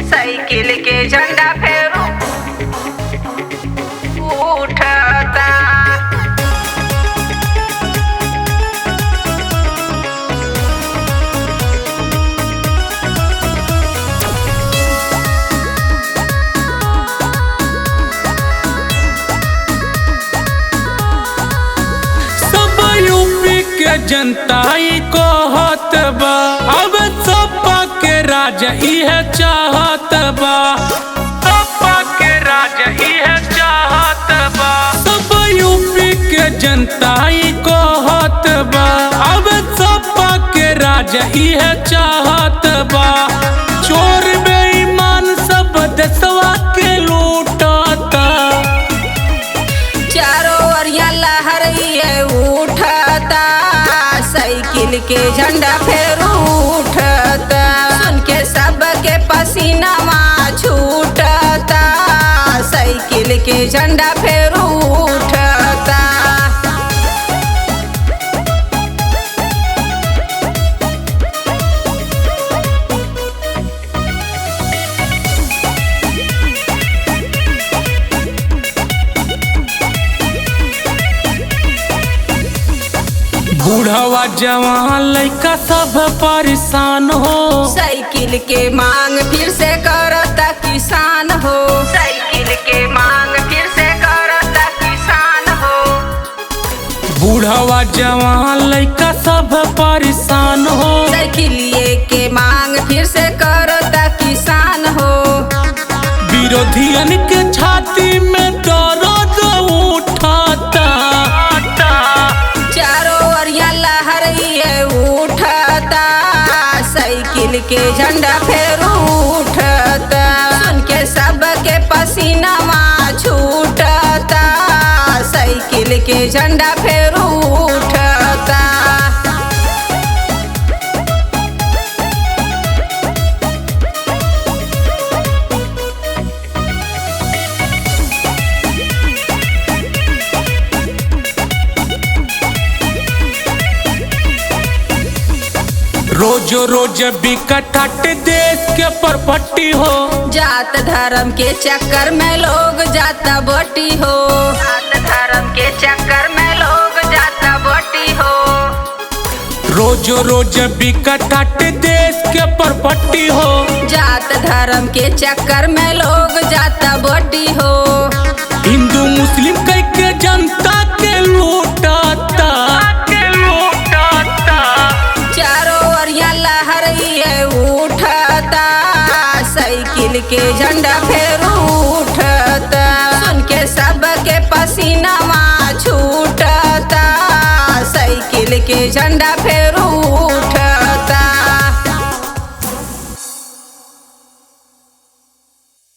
Cycle के झंडा फेरू उठता। जनता कहत बा अब सपा के राज इहे चाहत बा, सपा के राज इहे चाहत बा। सब यूपी के जनता कहत बा अब सपा के राज इहे चाहत बा। चोर बेईमान सब देशवा के लूटता, चारों ओरिया लहर ये उठता। साइकिल के झंडा फेरू उठता, सुन के सबके पसीना छूटता। साइकिल के झंडा फेरू उठता। बूढ़वा जवान लइका सब परेशान हो। साइकिल के मांग फिर से करता किसान हो। साइकिल के मांग फिर से करता किसान हो। बूढ़वा जवान लइका सब परेशान हो। साइकिलिए के मांग फिर से करता किसान हो। विरोधियन के छाती में दर्द उठाता, चारों ओरिया लहर ये उठता। साइकिल के झंडा फेरू उठता, सुन के सबके पसीना छूटता। साइकिल के झंडा फेरू उठता। रोज रोज बिकट देश के परपट्टी हो। जात धर्म के चक्कर में लोग जाता बोटी हो। जात धर्म के चक्कर में लोग जाता बोटी हो। रोज रोज बिकट देश के परपट्टी हो। जात धर्म के चक्कर में लोग जाता बोटी हो। हिंदू मुस्लिम कह के जनता के लूटता, चारों ओरिया लहर ये उठता। साइकिल के झंडा फेरू उठता, सुन के सबके पसीना छूटता। साइकिल के झंडा